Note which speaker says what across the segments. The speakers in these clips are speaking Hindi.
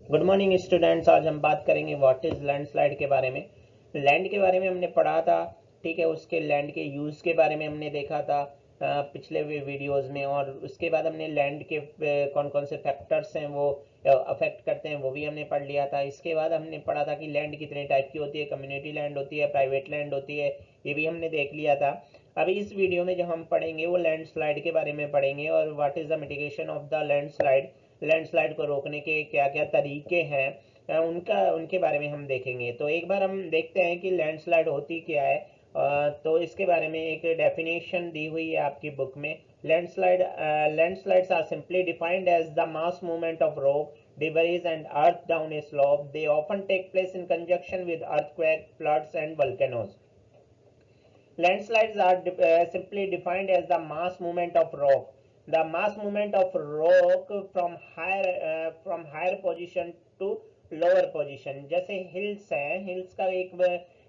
Speaker 1: Good morning students. आज हम बात करेंगे व्हाट इज लैंडस्लाइड के बारे में। लैंड के बारे में हमने पढ़ा था, ठीक है। उसके लैंड के यूज़ के बारे में हमने देखा था पिछले वीडियोस में, और उसके बाद हमने लैंड के कौन कौन से फैक्टर्स हैं वो अफेक्ट करते हैं वो भी हमने पढ़ लिया था। इसके बाद हमने पढ़ा था कि लैंड कितने टाइप की होती है, कम्युनिटी लैंड होती है, प्राइवेट लैंड होती है, ये भी हमने देख लिया था। अभी इस वीडियो में जो हम पढ़ेंगे वो लैंडस्लाइड के बारे में पढ़ेंगे, और what is the mitigation of the landslide, landslide को रोकने के क्या क्या तरीके हैं उनके बारे में हम देखेंगे। तो एक बार हम देखते हैं कि लैंडस्लाइड होती क्या है। तो इसके बारे में एक डेफिनेशन दी हुई है आपकी बुक में। Landslides are simply defined as the mass movement of rock, debris and earth down a slope. They often take place in conjunction with earthquake, floods and volcanoes. Landslides are simply defined as the mass movement of rock. The mass movement of rock from higher position to lower position. जैसे हिल्स है, हिल्स का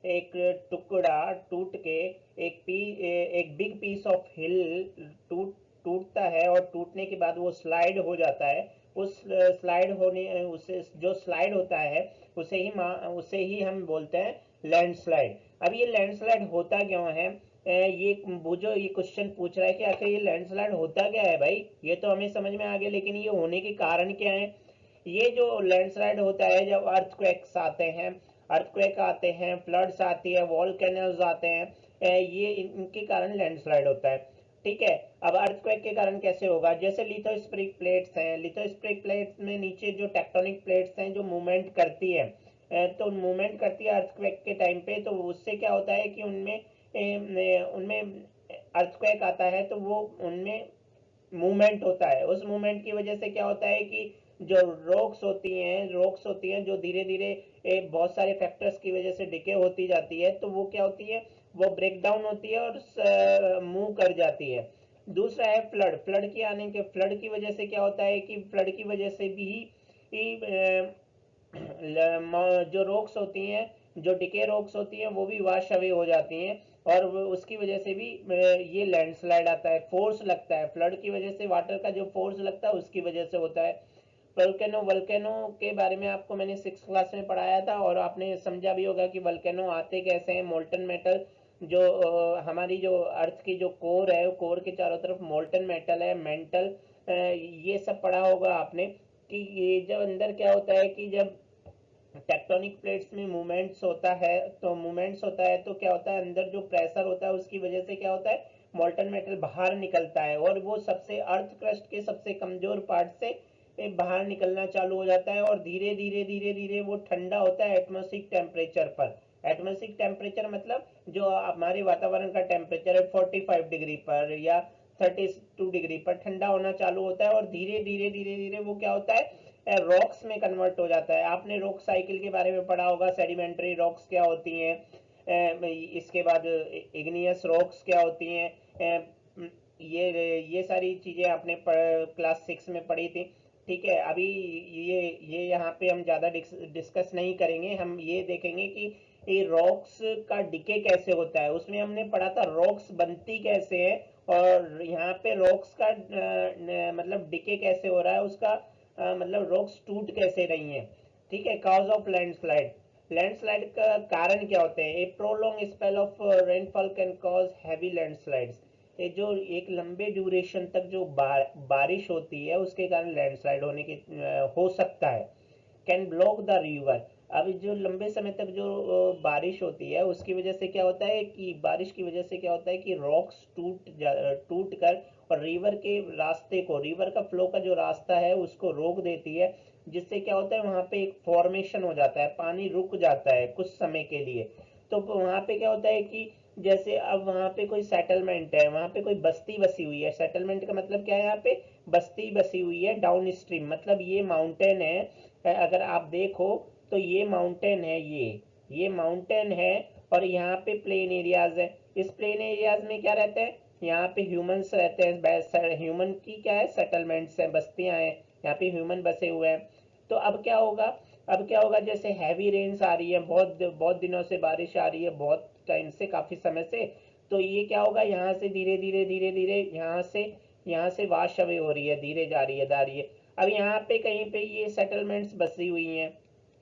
Speaker 1: एक टुकड़ा टूट के एक बिग पीस ऑफ हिल टूटता है, और टूटने के बाद वो स्लाइड हो जाता है। उस स्लाइड होने उसे जो स्लाइड होता है उसे ही हम बोलते हैं लैंडस्लाइड। अब ये लैंडस्लाइड होता क्यों है? ये वो जो ये क्वेश्चन पूछ रहा है कि आखिर ये लैंडस्लाइड होता क्या है भाई, ये तो हमें समझ में आ गया, लेकिन ये होने के कारण क्या है? ये जो लैंडस्लाइड होता है जब अर्थक्वेक आते हैं, फ्लड्स आती है, वॉल्केनोज आते हैं, ये इनके कारण लैंडस्लाइड होता है, ठीक है। अब अर्थक्वेक के कारण कैसे होगा? जैसे लिथोस्फेरिक प्लेट्स हैं, लिथोस्फेरिक प्लेट्स में नीचे जो टेक्टोनिक प्लेट्स हैं जो मूवमेंट करती है, तो मूवमेंट करती है अर्थक्वेक के टाइम पे, तो उससे क्या होता है कि उनमें अर्थक्वेक आता है तो वो उनमें मूवमेंट होता है। उस मूवमेंट की वजह से क्या होता है कि जो रॉक्स होती हैं जो धीरे धीरे बहुत सारे फैक्टर्स की वजह से डिके होती जाती है, तो वो क्या होती है, वो ब्रेक डाउन होती है और मूव कर जाती है। दूसरा है फ्लड की वजह से क्या होता है कि फ्लड की वजह से भी जो रॉक्स होती हैं, जो डिके रॉक्स होती हैं वो भी वाश अवे हो जाती हैं, और उसकी वजह से भी ये लैंडस्लाइड आता है, फोर्स लगता है। फ्लड की वजह से वाटर का जो फोर्स लगता है उसकी वजह से होता है। वल्केनो के बारे में आपको मैंने 6th क्लास में पढ़ाया था, और आपने समझा भी होगा कि वल्केनो आते कैसे हैं। मोल्टन मेटल जो हमारी जो अर्थ की जो कोर है, कोर के चारों तरफ मोल्टन मेटल है, मेंटल, ये सब पढ़ा होगा आपने कि ये जब अंदर क्या होता है कि जब टेक्टोनिक प्लेट्स में मूवमेंट्स होता है तो क्या होता है, अंदर जो प्रेशर होता है उसकी वजह से क्या होता है, मोल्टन मेटल बाहर निकलता है, और वो सबसे अर्थ क्रस्ट के सबसे कमजोर पार्ट से बाहर निकलना चालू हो जाता है, और धीरे धीरे धीरे धीरे वो ठंडा होता है एटमॉस्फेरिक टेम्परेचर पर। एटमॉस्फेरिक टेम्परेचर मतलब जो हमारे वातावरण का टेम्परेचर है 45 डिग्री पर या 32 डिग्री पर ठंडा होना चालू होता है, और धीरे धीरे धीरे धीरे वो क्या होता है, रॉक्स में कन्वर्ट हो जाता है। आपने रॉक साइकिल के बारे में पढ़ा होगा, सेडिमेंट्री रॉक्स क्या होती हैं, इसके बाद इग्नियस रॉक्स क्या होती हैं, ये सारी चीज़ें आपने क्लास 6 में पढ़ी थी, ठीक है। अभी ये यहाँ पे हम ज़्यादा डिस्कस नहीं करेंगे, हम ये देखेंगे कि ये रॉक्स का डिके कैसे होता है। उसमें हमने पढ़ा था रॉक्स बनती कैसे है, और यहाँ पे रॉक्स का मतलब डिके कैसे हो रहा है, उसका मतलब रॉक्स टूट कैसे रही हैं, ठीक है। कॉज ऑफ लैंडस्लाइड, लैंडस्लाइड का कारण क्या होते हैं? A prolong spell of rainfall can cause heavy landslides. ये जो एक लंबे ड्यूरेशन तक जो बारिश होती है उसके कारण लैंडस्लाइड हो सकता है। कैन ब्लॉक द रिवर, अब जो लंबे समय तक जो बारिश होती है उसकी वजह से क्या होता है कि बारिश की वजह से क्या होता है कि रॉक्स टूट कर और रिवर का फ्लो का जो रास्ता है उसको रोक देती है, जिससे क्या होता है वहां पे एक फॉर्मेशन हो जाता है, पानी रुक जाता है कुछ समय के लिए। तो वहां पे क्या होता है कि जैसे अब वहां पे कोई सेटलमेंट है, वहां पे कोई बस्ती बसी हुई है, सेटलमेंट का मतलब क्या है, यहाँ पे बस्ती बसी हुई है डाउन स्ट्रीम, मतलब ये माउंटेन है, अगर आप देखो तो ये माउंटेन है, ये माउंटेन है, और यहाँ पे प्लेन एरियाज है। इस प्लेन एरियाज में क्या रहते हैं, यहाँ पे ह्यूमंस रहते हैं, ह्यूमन की क्या है, सेटलमेंट्स हैं, बस्तियां हैं, यहाँ पे ह्यूमन बसे हुए हैं। तो अब क्या होगा, जैसे हैवी रेन्स आ रही है, बहुत बहुत दिनों से बारिश आ रही है, बहुत टाइम से, काफी समय से, तो ये क्या होगा, यहाँ से धीरे धीरे धीरे धीरे यहाँ से वाश अवे हो रही है, धीरे जा रही है। अब यहाँ पे कहीं पे ये सेटलमेंट्स बसी हुई हैं,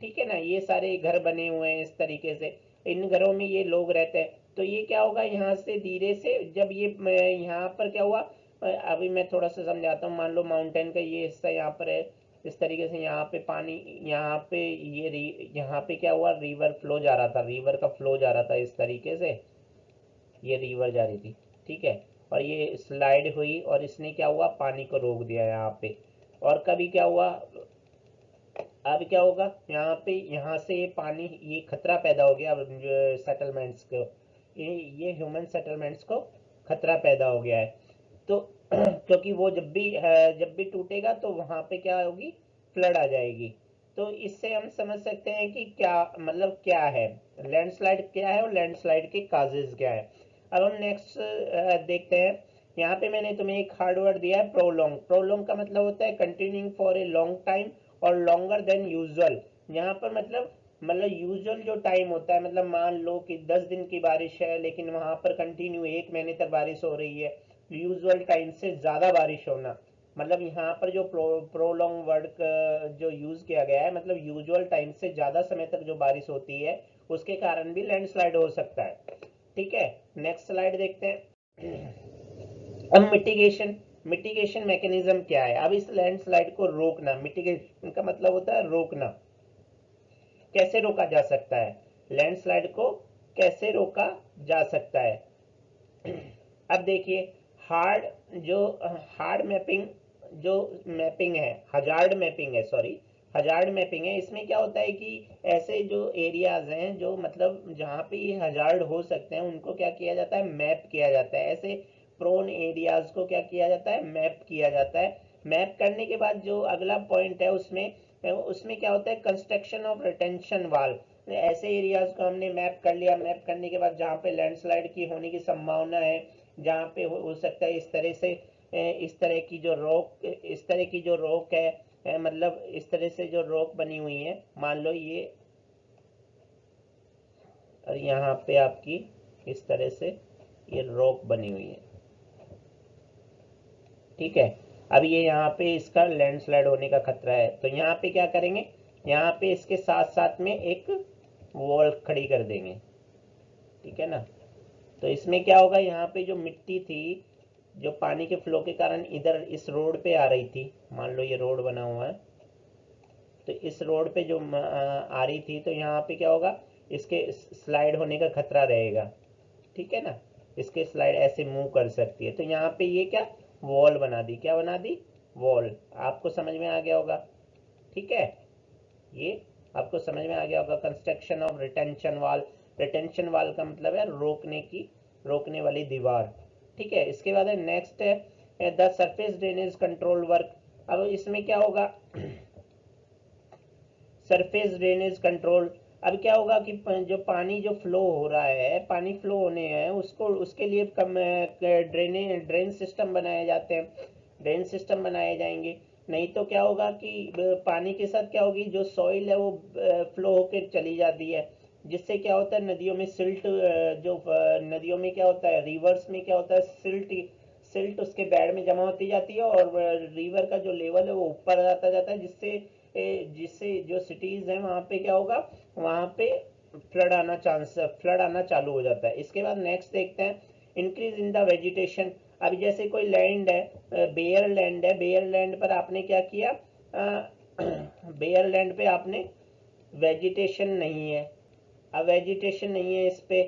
Speaker 1: ठीक है ना, ये सारे घर बने हुए हैं इस तरीके से, इन घरों में ये लोग रहते हैं। तो ये क्या होगा, यहाँ से धीरे से जब ये यहाँ पर क्या हुआ, अभी मैं थोड़ा सा समझाता हूँ। मान लो माउंटेन का ये हिस्सा यहाँ पर है, इस तरीके से यहाँ पे पानी, यहाँ पे यहाँ पे क्या हुआ, रिवर फ्लो जा रहा था, रिवर का फ्लो जा रहा था इस तरीके से, ये रिवर जा रही थी, ठीक है। और ये स्लाइड हुई और इसने क्या हुआ, पानी को रोक दिया यहाँ पे। और कभी क्या हुआ, अब क्या होगा, यहाँ पे यहाँ से पानी, ये खतरा पैदा हो गया अब सेटलमेंट्स को, ये ह्यूमन सेटलमेंट्स को खतरा पैदा हो गया है। तो क्योंकि वो जब भी टूटेगा तो वहाँ पे क्या होगी, फ्लड आ जाएगी। तो इससे हम समझ सकते हैं कि क्या मतलब क्या है लैंडस्लाइड, क्या है और लैंडस्लाइड के काजेज क्या है। अब हम नेक्स्ट देखते हैं। यहाँ पे मैंने तुम्हें एक हार्ड वर्ड दिया है, प्रोलोंग। प्रोलोंग का मतलब होता है continuing for a long time और लॉन्गर देन यूजुअल। यहाँ पर मतलब यूजुअल जो टाइम होता है, मतलब मान लो कि 10 दिन की बारिश है लेकिन वहां पर कंटिन्यू 1 महीने तक बारिश हो रही है, यूजुअल टाइम से ज्यादा बारिश होना। मतलब यहाँ पर जो प्रोलॉन्ग वर्ड जो यूज किया गया है, मतलब यूजुअल टाइम से ज्यादा समय तक जो बारिश होती है उसके कारण भी लैंडस्लाइड हो सकता है, ठीक है। नेक्स्ट स्लाइड देखते हैं। अब मिटिगेशन, मिटिगेशन मैकेनिज्म क्या है। अब इस लैंडस्लाइड को रोकना, मिटिगेशन का मतलब होता है रोकना। कैसे रोका जा सकता है, लैंडस्लाइड को कैसे रोका जा सकता है। अब देखिए, हार्ड जो हार्ड मैपिंग, जो मैपिंग है, हजार्ड मैपिंग है, सॉरी हजार्ड मैपिंग है। इसमें क्या होता है कि ऐसे जो एरियाज हैं जो मतलब जहाँ पे ये हजार्ड हो सकते हैं उनको क्या किया जाता है, मैप किया जाता है। ऐसे प्रोन एरियाज को क्या किया जाता है, मैप किया जाता है। मैप करने के बाद जो अगला पॉइंट है उसमें उसमें क्या होता है, कंस्ट्रक्शन ऑफ रिटेंशन वाल। ऐसे एरियाज को हमने मैप कर लिया, मैप करने के बाद जहाँ पे लैंडस्लाइड की होने की संभावना है, जहाँ पे हो सकता है इस तरह से, इस तरह की जो रॉक, इस तरह की जो रॉक है, मतलब इस तरह से जो रॉक बनी हुई है, मान लो ये, और यहाँ पे आपकी इस तरह से ये रॉक बनी हुई है, ठीक है। अब ये यहाँ पे इसका लैंडस्लाइड होने का खतरा है, तो यहाँ पे क्या करेंगे, यहाँ पे इसके साथ साथ में एक वॉल खड़ी कर देंगे, ठीक है ना। तो इसमें क्या होगा, यहाँ पे जो मिट्टी थी जो पानी के फ्लो के कारण इधर इस रोड पे आ रही थी, मान लो ये रोड बना हुआ है, तो इस रोड पे जो आ रही थी, तो यहाँ पे क्या होगा, इसके स्लाइड होने का खतरा रहेगा, ठीक है ना। इसके स्लाइड ऐसे मूव कर सकती है। तो यहाँ पे ये क्या, वॉल बना दी, क्या बना दी, वॉल। आपको समझ में आ गया होगा, ठीक है, ये आपको समझ में आ गया होगा। कंस्ट्रक्शन ऑफ रिटेंशन वाल, रिटेंशन वाल का मतलब है रोकने की, रोकने वाली दीवार, ठीक है। इसके बाद है नेक्स्ट है the surface drainage control work. अब इसमें क्या होगा, सरफेस ड्रेनेज कंट्रोल। अब क्या होगा कि जो पानी जो फ्लो हो रहा है, पानी फ्लो होने हैं उसको, उसके लिए कम ड्रेन सिस्टम बनाए जाते हैं, ड्रेन सिस्टम बनाए जाएंगे। नहीं तो क्या होगा कि पानी के साथ क्या होगी, जो सॉइल है वो फ्लो होकर चली जाती है, जिससे क्या होता है नदियों में सिल्ट, जो नदियों में क्या होता है, रिवर्स में क्या होता है, सिल्ट, सिल्ट उसके बेड में जमा होती जाती है और रिवर का जो लेवल है वो ऊपर आता जाता है, जिससे जिससे जो सिटीज हैं वहाँ पे क्या होगा, वहाँ पे फ्लड आना चालू हो जाता है। इसके बाद नेक्स्ट देखते हैं, इंक्रीज इन द वेजिटेशन। अब जैसे कोई लैंड है, बेयर लैंड है, बेयर लैंड पर आपने क्या किया, बेयर लैंड पे आपने वेजिटेशन नहीं है, अब वेजिटेशन नहीं है इस पे,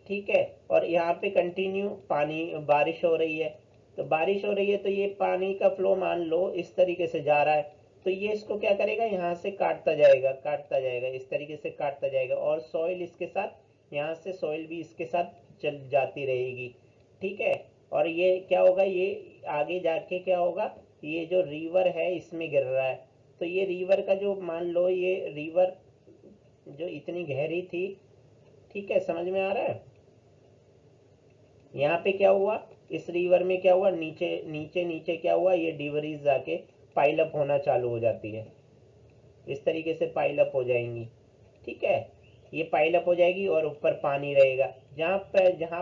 Speaker 1: ठीक है। और यहाँ पे कंटिन्यू पानी, बारिश हो रही है, तो बारिश हो रही है तो ये पानी का फ्लो मान लो इस तरीके से जा रहा है, तो ये इसको क्या करेगा, यहाँ से काटता जाएगा, काटता जाएगा, इस तरीके से काटता जाएगा, और सॉइल इसके साथ, यहाँ से सॉइल भी इसके साथ चल जाती रहेगी, ठीक है। और ये क्या होगा, ये आगे जाके क्या होगा, ये जो रिवर है इसमें गिर रहा है, तो ये रिवर का जो मान लो, ये रिवर जो इतनी गहरी थी, ठीक है, समझ में आ रहा है। यहाँ पे क्या हुआ, इस रिवर में क्या हुआ, नीचे नीचे नीचे क्या हुआ, ये डिवरीज जाके पाइल अप होना चालू हो जाती है, इस तरीके से पाइल अप हो जाएंगी, ठीक है। ये पाइल अप हो जाएगी और ऊपर पानी रहेगा, जहाँ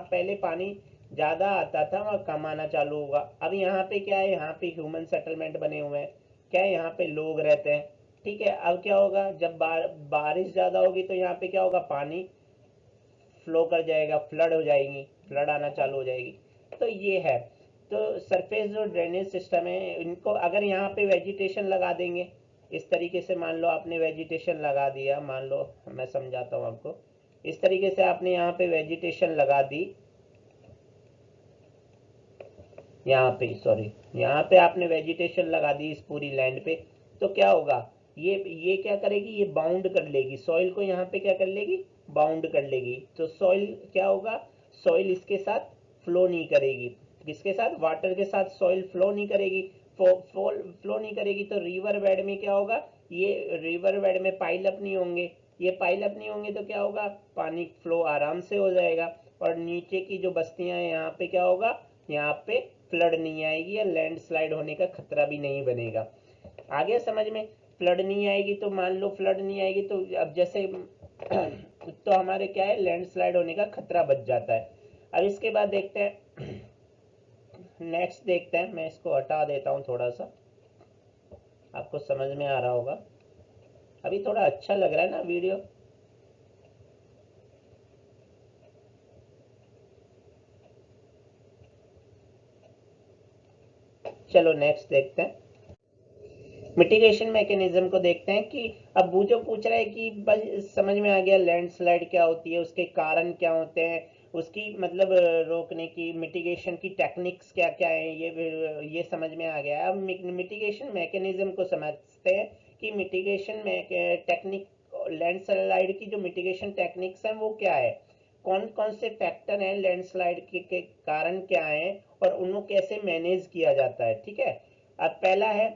Speaker 1: पहले पानी ज़्यादा आता था वहाँ कम आना चालू होगा। अब यहाँ पे क्या है, यहाँ पे ह्यूमन सेटलमेंट बने हुए हैं, क्या है, यहाँ पे लोग रहते हैं। ठीक है, अब क्या होगा, जब बारिश ज़्यादा होगी तो यहाँ पे क्या होगा, पानी फ्लो कर जाएगा, फ्लड हो जाएगी, फ्लड आना चालू हो जाएगी। तो ये है, तो सरफेस जो ड्रेनेज सिस्टम है, इनको अगर यहाँ पे वेजिटेशन लगा देंगे, इस तरीके से मान लो आपने वेजिटेशन लगा दिया, मान लो मैं समझाता हूँ आपको, इस तरीके से आपने यहाँ पे वेजिटेशन लगा दी, यहाँ पे सॉरी, यहाँ पे आपने वेजिटेशन लगा दी इस पूरी लैंड पे, तो क्या होगा, ये क्या करेगी, ये बाउंड कर लेगी सॉइल को, यहाँ पे क्या कर लेगी, बाउंड कर लेगी। तो सॉइल क्या होगा, सॉइल इसके साथ फ्लो नहीं करेगी, किसके साथ, वाटर के साथ सॉइल फ्लो नहीं करेगी। फ्लो नहीं करेगी तो रिवर बेड में क्या होगा, ये रिवर बेड में पाइल अप नहीं होंगे, ये पाइल अप नहीं होंगे तो क्या होगा, पानी फ्लो आराम से हो जाएगा, और नीचे की जो बस्तियां हैं यहाँ पे क्या होगा, यहाँ पे फ्लड नहीं आएगी या लैंडस्लाइड होने का खतरा भी नहीं बनेगा। आ गया समझ में, फ्लड नहीं आएगी तो मान लो फ्लड नहीं आएगी तो अब जैसे तो हमारे क्या है, लैंडस्लाइड होने का खतरा बच जाता है। अब इसके बाद देखते हैं, नेक्स्ट देखते हैं, मैं इसको हटा देता हूँ थोड़ा सा, आपको समझ में आ रहा होगा, अभी थोड़ा अच्छा लग रहा है ना वीडियो। चलो नेक्स्ट देखते हैं, मिटिगेशन मैकेनिज्म को देखते हैं कि अब वो जो पूछ रहा है कि बस समझ में आ गया लैंडस्लाइड क्या होती है, उसके कारण क्या होते हैं, उसकी मतलब रोकने की मिटिगेशन की टेक्निक्स क्या क्या है, ये समझ में आ गया। अब मिटिगेशन मैकेनिज्म को समझते हैं कि मिटिगेशन में टेक्निक, लैंडस्लाइड की जो मिटिगेशन टेक्निक्स हैं वो क्या है, कौन कौन से फैक्टर हैं लैंडस्लाइड के कारण क्या है, और उनको कैसे मैनेज किया जाता है। ठीक है, अब पहला है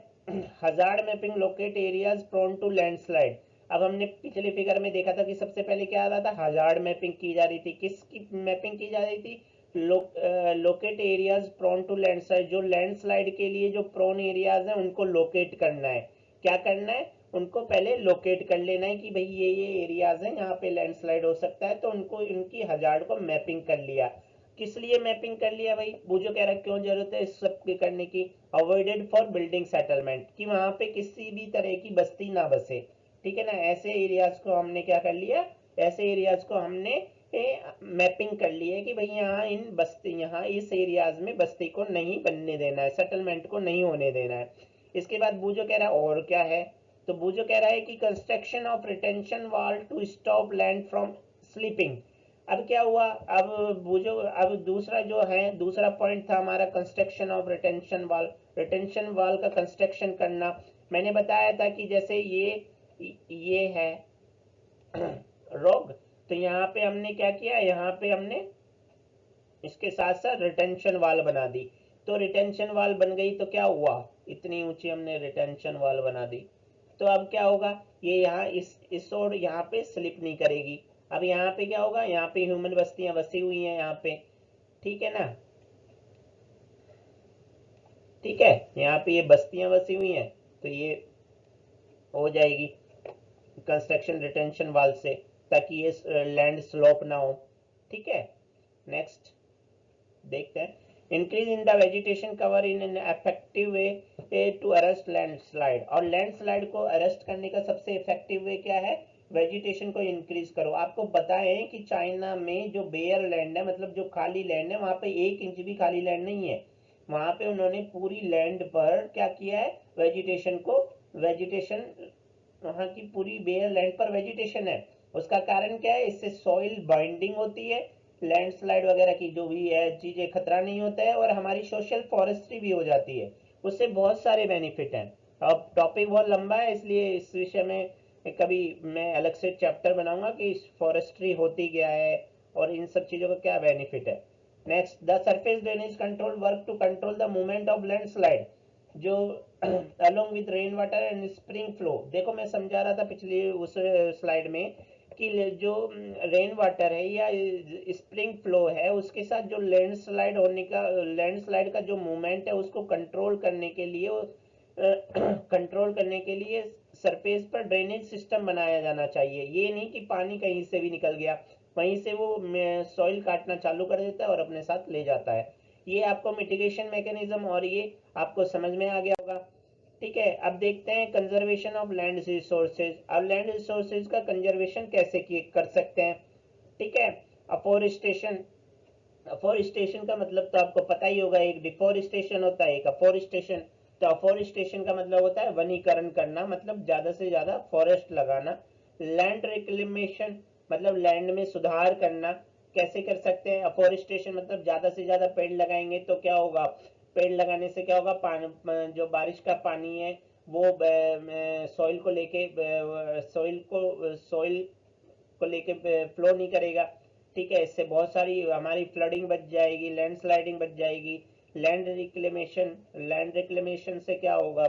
Speaker 1: hazard mapping, locate areas prone to landslide. अब हमने पिछले फिगर में देखा था कि सबसे पहले क्या आ रहा था, हजार्ड मैपिंग की जा रही थी, किसकी मैपिंग की जा रही थी, locate areas prone to landslide, जो लैंडस्लाइड के लिए जो प्रोन एरियाज हैं उनको लोकेट करना है। क्या करना है, उनको पहले लोकेट कर लेना है कि भाई ये एरियाज हैं यहाँ पे लैंडस्लाइड हो सकता है, तो उनको इनकी हजार्ड को मैपिंग कर लिया। किस लिए मैपिंग कर लिया भाई, वो जो कह रहा है क्यों जरूरत है इस सब के करने की, अवॉइडेड फॉर बिल्डिंग सेटलमेंट, कि वहां पे किसी भी तरह की बस्ती ना बसे। ठीक है ना, ऐसे एरियाज को हमने क्या कर लिया, ऐसे एरियाज को हमने मैपिंग कर ली है कि भाई यहाँ इन बस्ती, यहाँ इस एरियाज में बस्ती को नहीं बनने देना है, सेटलमेंट को नहीं होने देना है। इसके बाद बूजो कह रहा है और क्या है, तो बूजो कह रहा है कि construction of retention wall to stop land from sleeping. अब क्या हुआ, अब बूजो, अब दूसरा जो है, दूसरा पॉइंट था हमारा construction of retention wall, retention wall का कंस्ट्रक्शन करना। मैंने बताया था कि जैसे ये है रोग, तो यहाँ पे हमने क्या किया, यहाँ पे हमने इसके साथ साथ रिटेंशन वाल बना दी। तो रिटेंशन वाल बन गई तो क्या हुआ, इतनी ऊंची हमने रिटेंशन वाल बना दी, तो अब क्या होगा, ये यहाँ इस और यहाँ पे स्लिप नहीं करेगी। अब यहाँ पे क्या होगा, यहाँ पे ह्यूमन बस्तियां बसी हुई हैं यहाँ पे, ठीक है ना, ठीक है, यहाँ पे ये बस्तियां बसी हुई हैं, तो ये हो जाएगी कंस्ट्रक्शन रिटेंशन वाल से, ताकि ये लैंड स्लोप ना हो। ठीक है, नेक्स्ट देखते हैं, increase in the vegetation cover in an effective way to arrest landslide, और लैंडस्लाइड को अरेस्ट करने का सबसे इफेक्टिव वे क्या है, वेजिटेशन को इंक्रीज करो। आपको बताएं कि चाइना में जो बेयर लैंड है, मतलब जो खाली लैंड है, वहां पे 1 इंच भी खाली लैंड नहीं है, वहां पे उन्होंने पूरी लैंड पर क्या किया है, वेजिटेशन को, वेजिटेशन, वहाँ की पूरी बेयर लैंड पर वेजिटेशन है। उसका कारण क्या है, इससे सॉइल बाइंडिंग होती है, लैंडस्लाइड वगैरह की जो भी है चीजें खतरा नहीं होता है, और हमारी सोशल फॉरेस्ट्री भी हो जाती है, उससे बहुत सारे बेनिफिट हैं। अब टॉपिक बहुत लंबा है, इसलिए इस विषय में कभी मैं अलग से चैप्टर बनाऊंगा कि फॉरेस्ट्री होती क्या है और इन सब चीजों का क्या बेनिफिट है। Next, the surface drainage control work to control the movement of landslide, जो along with rain water and spring flow. देखो मैं समझा रहा था पिछली उस स्लाइड में कि जो रेन वाटर है या स्प्रिंग फ्लो है, उसके साथ जो लैंडस्लाइड होने का, लैंडस्लाइड का जो मूवमेंट है उसको कंट्रोल करने के लिए, कंट्रोल करने के लिए सरफेस पर ड्रेनेज सिस्टम बनाया जाना चाहिए। ये नहीं कि पानी कहीं से भी निकल गया, वहीं से वो सॉइल काटना चालू कर देता है और अपने साथ ले जाता है। ये आपको मिटिगेशन मैकेनिज्म और ये आपको समझ में आ गया होगा। ठीक है, अब देखते हैं कंजर्वेशन ऑफ लैंड रिसोर्सेज। अब लैंड रिसोर्सेज का कंजर्वेशन कैसे कर सकते हैं। ठीक है, अफोरेस्टेशन। अफोरेस्टेशन का मतलब तो आपको पता ही होगा, एक डिफोरेस्टेशन होता है, एक अफोरेस्टेशन। तो अफोरेस्टेशन का मतलब होता है वनीकरण करना, मतलब ज्यादा से ज्यादा फॉरेस्ट लगाना। लैंड रिक्लेमेशन मतलब लैंड में सुधार करना। कैसे कर सकते हैं अफोरेस्टेशन, मतलब ज्यादा से ज्यादा पेड़ लगाएंगे तो क्या होगा, पेड़ लगाने से क्या होगा, पानी जो बारिश का पानी है वो सॉइल को लेके सॉइल को लेके फ्लो नहीं करेगा। ठीक है, इससे बहुत सारी हमारी फ्लडिंग बच जाएगी, लैंडस्लाइडिंग बच जाएगी। लैंड रिक्लेमेशन से क्या होगा,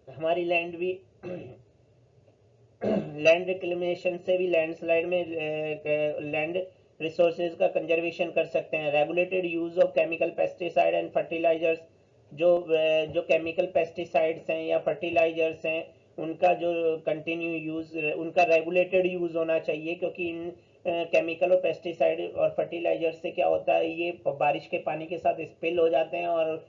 Speaker 1: हमारी लैंड भी लैंड रिक्लेमेशन से भी लैंडस्लाइड में लैंड रिसोर्सेज का कंजर्वेशन कर सकते हैं। Regulated use of chemical pesticide and fertilizers, जो केमिकल पेस्टिसाइड्स हैं या फर्टिलाइजर्स हैं उनका जो कंटिन्यू यूज, उनका रेगुलेटेड यूज होना चाहिए, क्योंकि इन केमिकल और पेस्टिसाइड और फर्टिलाइजर से क्या होता है, ये बारिश के पानी के साथ स्पिल हो जाते हैं और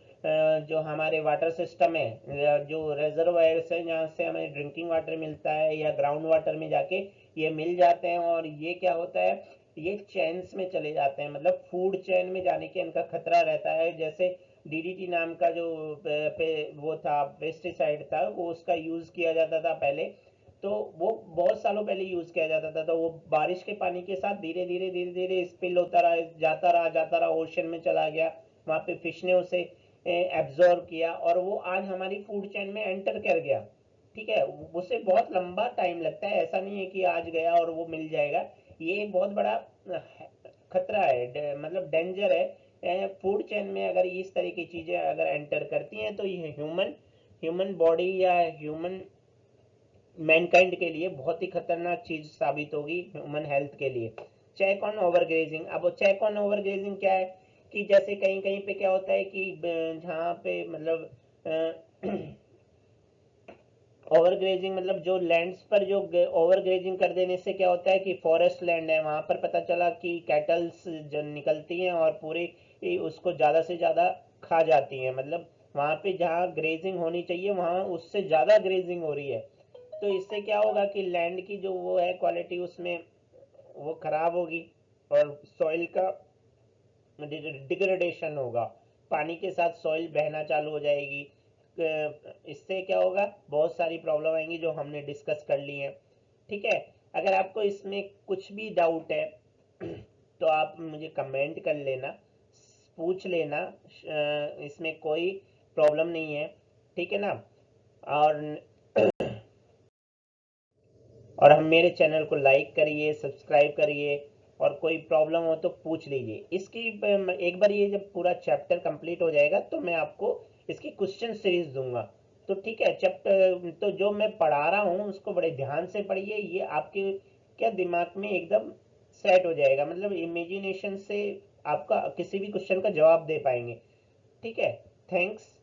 Speaker 1: जो हमारे वाटर सिस्टम है, जो रिजर्वायर्स है जहाँ से हमें ड्रिंकिंग वाटर मिलता है या ग्राउंड वाटर में जाके ये मिल जाते हैं, और ये क्या होता है, ये चेन्स में चले जाते हैं, मतलब फूड चेन में जाने के इनका खतरा रहता है। जैसे डीडीटी नाम का जो वो था पेस्टिसाइड था, वो उसका यूज किया जाता था पहले, तो वो बहुत सालों पहले यूज किया जाता था, तो वो बारिश के पानी के साथ धीरे धीरे धीरे धीरे स्पिल होता रहा, जाता रहा ओशन में चला गया, वहां पे फिश ने उसे एब्जॉर्ब किया और वो आज हमारी फूड चेन में एंटर कर गया। ठीक है, उसे बहुत लंबा टाइम लगता है, ऐसा नहीं है कि आज गया और वो मिल जाएगा। ये एक बहुत बड़ा खतरा है, मतलब डेंजर है फूड चेन में। अगर इस तरह की चीजें अगर एंटर करती हैं तो ये ह्यूमन बॉडी या ह्यूमन मैनकाइंड के लिए बहुत ही खतरनाक चीज साबित होगी, ह्यूमन हेल्थ के लिए। Check on overgrazing. अब चेक ऑन ओवरग्रेजिंग क्या है, कि जैसे कहीं कहीं पे क्या होता है कि जहाँ पे मतलब ओवरग्रेजिंग मतलब जो लैंड्स पर जो ओवरग्रेजिंग कर देने से क्या होता है कि फॉरेस्ट लैंड है, वहां पर पता चला कि कैटल्स जो निकलती हैं और पूरे उसको ज्यादा से ज्यादा खा जाती हैं, मतलब वहां पे जहाँ ग्रेजिंग होनी चाहिए वहां उससे ज्यादा ग्रेजिंग हो रही है। तो इससे क्या होगा कि लैंड की जो वो है क्वालिटी उसमें वो खराब होगी और सॉइल का डिग्रेडेशन होगा, पानी के साथ सॉइल बहना चालू हो जाएगी। इससे क्या होगा, बहुत सारी प्रॉब्लम आएंगी जो हमने डिस्कस कर ली है। ठीक है, अगर आपको इसमें कुछ भी डाउट है तो आप मुझे कमेंट कर लेना, पूछ लेना, इसमें कोई प्रॉब्लम नहीं है। ठीक है ना, और हम मेरे चैनल को लाइक करिए, सब्सक्राइब करिए, और कोई प्रॉब्लम हो तो पूछ लीजिए। इसकी एक बार ये जब पूरा चैप्टर कंप्लीट हो जाएगा तो मैं आपको इसकी क्वेश्चन सीरीज दूंगा। तो ठीक है, चैप्टर तो जो मैं पढ़ा रहा हूँ उसको बड़े ध्यान से पढ़िए, ये आपके क्या दिमाग में एकदम सेट हो जाएगा, मतलब इमेजिनेशन से आपका किसी भी क्वेश्चन का जवाब दे पाएंगे। ठीक है, थैंक्स।